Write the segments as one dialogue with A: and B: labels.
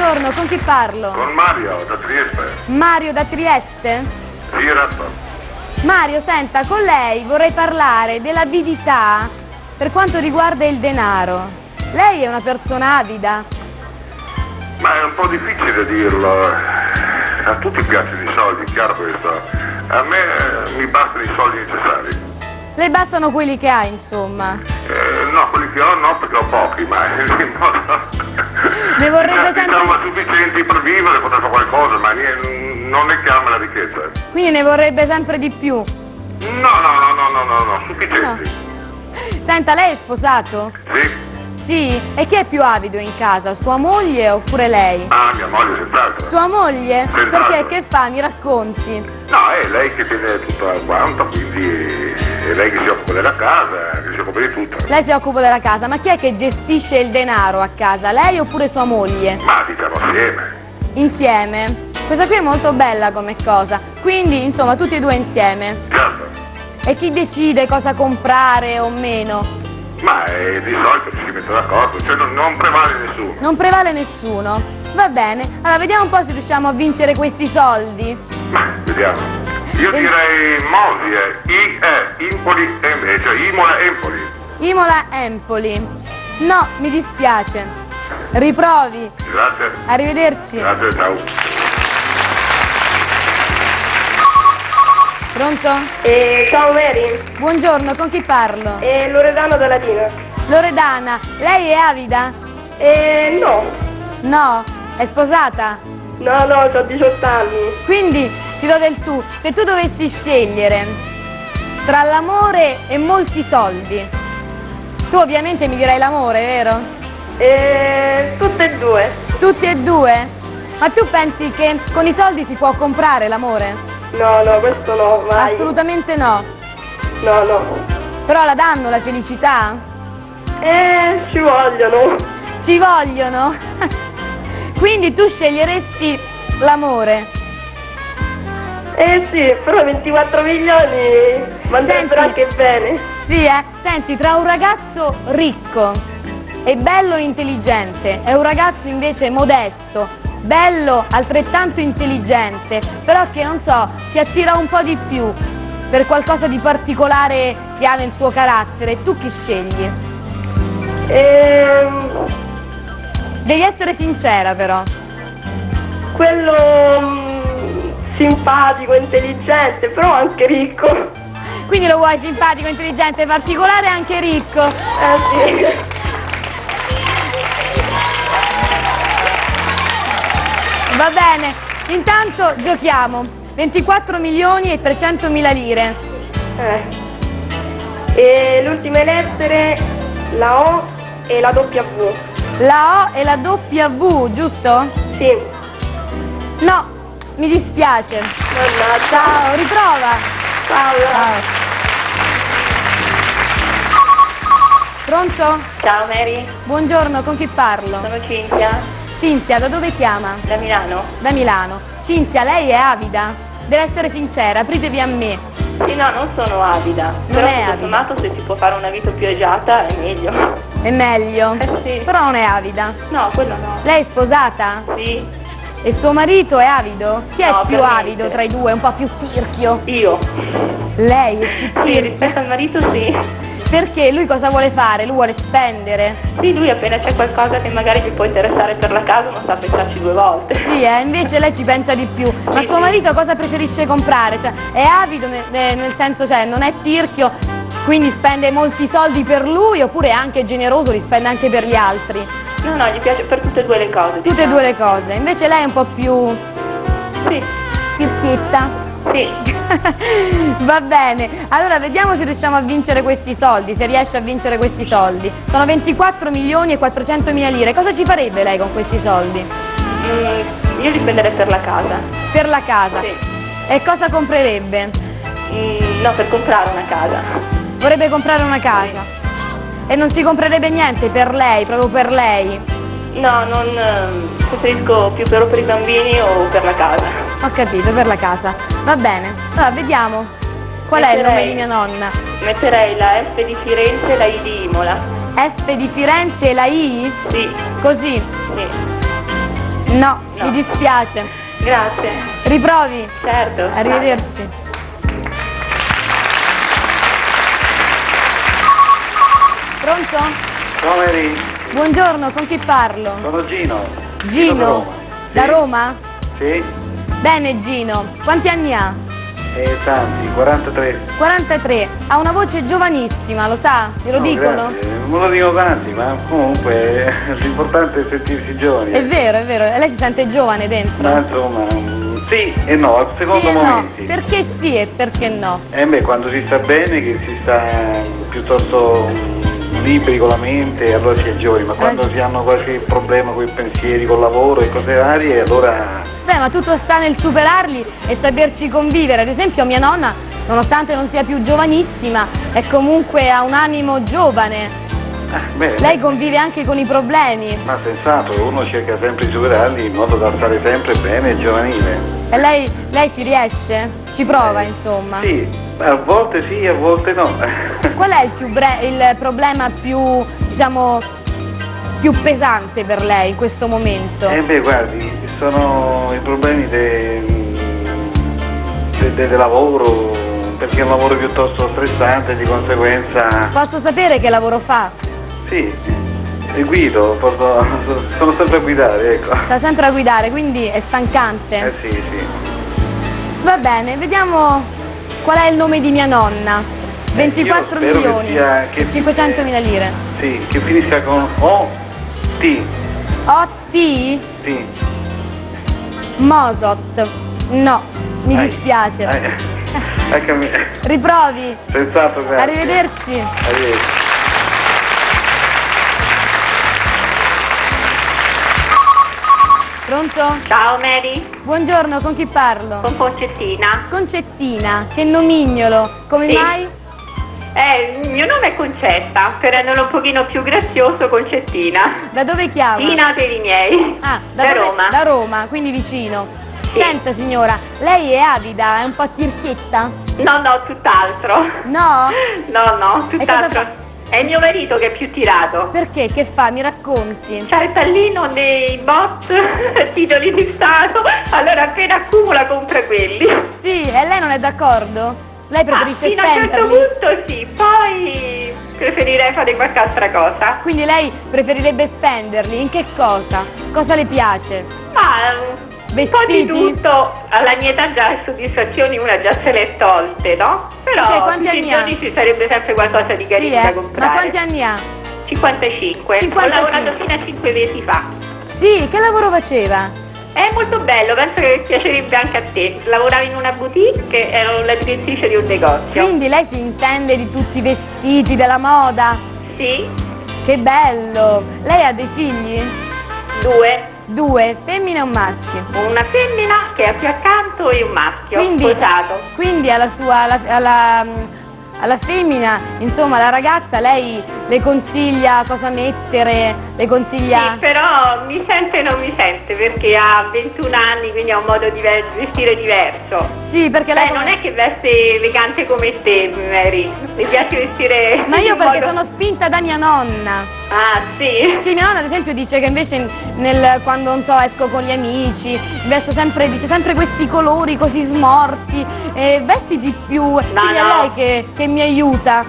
A: Buongiorno, con chi parlo?
B: Con Mario da Trieste.
A: Mario da Trieste?
B: Sì, esatto.
A: Mario, senta, con lei vorrei parlare dell'avidità per quanto riguarda il denaro. Lei è una persona avida?
B: Ma è un po' difficile dirlo. A tutti piacciono i soldi, chiaro questo. A me mi bastano i soldi necessari.
A: Le bastano quelli che ha, insomma.
B: No, quelli che ho no, perché ho pochi, ma
A: Ne vorrebbe sempre...
B: Diciamo sufficienti per vivere, poter fare qualcosa, ma non è che ama la ricchezza.
A: Quindi ne vorrebbe sempre di più?
B: No, sufficienti.
A: No. Senta, lei è sposato?
B: Sì?
A: Sì. E chi è più avido in casa? Sua moglie oppure lei?
B: Ah, mia moglie senz'altro.
A: Sua moglie?
B: Senz'altro.
A: Perché? Che fa? Mi racconti.
B: No, è lei che tiene tutto a quanto, quindi è lei che si occupa della casa, che si occupa di tutto.
A: Lei si occupa della casa, ma chi è che gestisce il denaro a casa? Lei oppure sua moglie?
B: Ma diciamo assieme.
A: Insieme? Questa qui è molto bella come cosa. Quindi, insomma, tutti e due insieme.
B: Certo.
A: E chi decide cosa comprare o meno?
B: Ma di solito ci si mette d'accordo, cioè non prevale nessuno.
A: Non prevale nessuno. Va bene. Allora, vediamo un po' se riusciamo a vincere questi soldi.
B: Ma vediamo. Io direi Mosie, Impoli, cioè Imola Empoli.
A: Imola Empoli. No, mi dispiace. Riprovi.
B: Grazie.
A: Arrivederci.
B: Grazie, ciao.
A: Pronto?
C: Ciao Mary,
A: Buongiorno, con chi parlo?
C: Loredano da Latina.
A: Loredana, lei è avida?
C: No,
A: No. È sposata?
C: no, ho 18 anni.
A: Quindi ti do del tu. Se tu dovessi scegliere tra l'amore e molti soldi, tu ovviamente mi direi l'amore, vero?
C: Tutte e due.
A: Tutti e due? Ma tu pensi che con i soldi si può comprare l'amore?
C: No, questo no, mai.
A: Assolutamente no.
C: No.
A: Però la danno la felicità?
C: Ci vogliono.
A: Ci vogliono? Quindi tu sceglieresti l'amore?
C: Sì, però 24 milioni andrebbero
A: Senti.
C: anche bene.
A: Sì, Senti, tra un ragazzo ricco e bello e intelligente e un ragazzo invece modesto, bello, altrettanto intelligente, però che non so, ti attira un po' di più per qualcosa di particolare che ha nel suo carattere, tu chi scegli? Devi essere sincera però.
C: Quello simpatico, intelligente, però anche ricco.
A: Quindi lo vuoi simpatico, intelligente, particolare e anche ricco?
C: Sì.
A: Va bene, intanto giochiamo. 24 milioni e 300 mila lire.
C: E le ultime lettere, la O e la W.
A: La O e la W, giusto?
C: Sì.
A: No, mi dispiace.
C: Mannaggia.
A: Ciao, riprova.
C: Ciao.
A: Pronto?
C: Ciao Mary,
A: Buongiorno, con chi parlo?
C: sono Cinzia,
A: Cinzia, da dove chiama?
C: da Milano.
A: Da Milano. Cinzia, lei è avida? Deve essere sincera, apritevi a me.
C: Sì, no, non sono avida.
A: Non
C: Però
A: è
C: tutto
A: avida.
C: sommato se si può fare una vita più agiata è meglio.
A: È meglio.
C: Sì.
A: Però non è avida.
C: No, quello no.
A: Lei è sposata?
C: Sì,
A: E suo marito è avido? Chi è
C: No,
A: più
C: per
A: avido
C: niente.
A: tra i due? Un po' più tirchio?
C: io.
A: Lei è più
C: Sì,
A: tirchio.
C: rispetto al marito sì.
A: Perché lui cosa vuole fare? Lui vuole spendere.
C: Sì, lui appena c'è qualcosa che magari gli può interessare per la casa non sa pensarci due volte.
A: Sì, invece lei ci pensa di più. Ma suo marito cosa preferisce comprare? Cioè, è avido nel senso, cioè, non è tirchio, quindi spende molti soldi per lui, oppure è anche generoso, li spende anche per gli altri?
C: No, gli piace per tutte e due le cose.
A: Tutte e due le cose. Invece lei è un po' più
C: Sì,
A: tirchietta.
C: sì.
A: Va bene, allora vediamo se riusciamo a vincere questi soldi, se riesce a vincere questi soldi. Sono 24 milioni e 400 mila lire. Cosa ci farebbe lei con questi soldi?
C: Io li spenderei per la casa.
A: Per la casa?
C: Sì.
A: E cosa comprerebbe?
C: No, per comprare una casa.
A: Vorrebbe comprare una casa. E non si comprerebbe niente per lei, proprio per lei?
C: No, non preferisco più per i bambini o per la casa.
A: Ho capito, per la casa. Va bene, allora vediamo. Qual è il nome di mia nonna?
C: Metterei la F di Firenze e la I di Imola.
A: F di Firenze e la I?
C: Sì,
A: Così.
C: sì.
A: No,
C: No.
A: mi dispiace.
C: Grazie.
A: Riprovi.
C: Certo.
A: Arrivederci. Pronto?
D: Ciao Mary,
A: Buongiorno, con chi parlo?
D: sono Gino.
A: Gino? Da
D: Sì.
A: Roma?
D: Sì,
A: Bene Gino, quanti anni ha?
D: tanti, 43.
A: 43, ha una voce giovanissima, lo sa? Glielo
D: No,
A: dicono?
D: grazie. Non lo dico tanti, ma comunque l'importante è sentirsi giovani.
A: È vero, e lei si sente giovane dentro?
D: Ma insomma, sì e no, al secondo
A: Sì e no,
D: momenti.
A: perché sì e perché no?
D: Beh, quando si sta bene, che si sta piuttosto liberi con la mente, allora si è giovani, ma quando
A: sì.
D: si hanno qualche problema con i pensieri, col lavoro e cose varie, allora...
A: Beh, ma tutto sta nel superarli e saperci convivere. Ad esempio mia nonna, nonostante non sia più giovanissima, è comunque ha un animo giovane.
D: Bene.
A: Lei convive anche con i problemi.
D: Ma sensato, uno cerca sempre di superarli in modo da stare sempre bene e giovanile.
A: E lei ci riesce? Ci prova, insomma.
D: Sì, a volte sì, a volte no.
A: Qual è il problema più, diciamo, più pesante per lei in questo momento?
D: Beh, guardi, sono i problemi del lavoro, perché è un lavoro piuttosto stressante, di conseguenza...
A: Posso sapere che lavoro fa?
D: Sì, guido, sono sempre a guidare, ecco.
A: Sta sempre a guidare, quindi è stancante.
D: Sì, sì.
A: Va bene, vediamo qual è il nome di mia nonna. 24
D: io spero che
A: milioni,
D: sia- che-
A: 500.000 lire.
D: Sì, che finisca con O-T.
A: OT?
D: Sì.
A: Mosot. No, mi dispiace.
D: Anche a me.
A: Riprovi.
D: Senz'altro, grazie.
A: Arrivederci.
D: Arrivederci.
A: Pronto?
C: Ciao Mary,
A: Buongiorno, con chi parlo?
C: con Concettina.
A: Concettina, che nomignolo. Come
C: Sì.
A: mai?
C: Il mio nome è Concetta, per renderlo un pochino più grazioso, Concettina.
A: Da dove chiama?
C: Tina per i miei.
A: Ah,
C: da
A: dove?
C: Roma.
A: Da Roma, quindi vicino.
C: Sì.
A: Senta signora, lei è avida, è un po' tirchietta?
C: No, tutt'altro.
A: No?
C: No,
A: cosa
C: tutt'altro.
A: fa?
C: È il mio marito che è più tirato.
A: Perché? Che fa? Mi racconti.
C: C'ha il pallino nei bot, titoli di Stato, allora appena accumula compra quelli.
A: Sì, e lei non è d'accordo? Lei preferisce
C: Fino a un certo
A: spenderli?
C: punto sì, poi preferirei fare qualche altra cosa.
A: Quindi lei preferirebbe spenderli? In che cosa? Cosa le piace?
C: Ma un po' di
A: Vestiti?
C: tutto, alla mia età già soddisfazioni una già se le è tolte, no? Però
A: Ok, quanti
C: tutti
A: anni
C: i
A: ha?
C: giorni ci sarebbe sempre qualcosa di carino da comprare.
A: Ma quanti anni ha?
C: 55.
A: 55.
C: Ho lavorato fino a 5 mesi fa.
A: Sì, che lavoro faceva?
C: È molto bello, penso che piacerebbe anche a te. Lavoravo in una boutique, ero la direttrice di un negozio.
A: Quindi lei si intende di tutti i vestiti, della moda?
C: Sì,
A: Che bello! Lei ha dei figli?
C: 2.
A: 2, femmine e un maschio.
C: Una femmina che è più accanto e un maschio sposato.
A: Quindi alla femmina, insomma, la ragazza, lei le consiglia cosa mettere, le consiglia...
C: Sì, però mi sente e non mi sente perché ha 21 anni, quindi ha un modo di vestire diverso.
A: Sì, perché lei...
C: Non è che veste elegante come te, Mary. Mi piace vestire.
A: Ma io
C: in
A: perché
C: modo-
A: sono spinta da mia nonna.
C: Ah, sì?
A: Sì, mia nonna ad esempio dice che invece quando non so esco con gli amici, vesto sempre, dice sempre questi colori così smorti, vesti di più, quindi
C: no.
A: è lei che mi aiuta.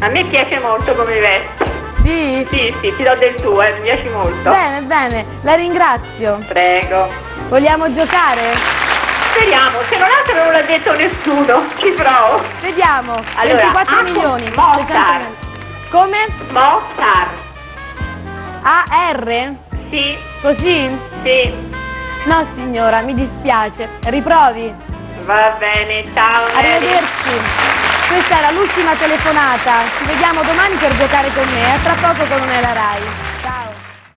C: A me piace molto come vesti.
A: Sì?
C: Sì, ti do del tuo, mi piace molto.
A: Bene, bene, la ringrazio.
C: Prego.
A: Vogliamo giocare?
C: Speriamo, se non altro non l'ha detto nessuno. Ci provo.
A: Vediamo.
C: Allora,
A: 24 milioni,
C: Mozart.
A: 600.000. Come?
C: Mozart.
A: AR?
C: Sì,
A: Così?
C: sì.
A: No signora, mi dispiace. Riprovi.
C: Va bene, ciao. Mary.
A: Arrivederci. Questa era l'ultima telefonata. Ci vediamo domani per giocare con me. A tra poco con Un'è la Rai.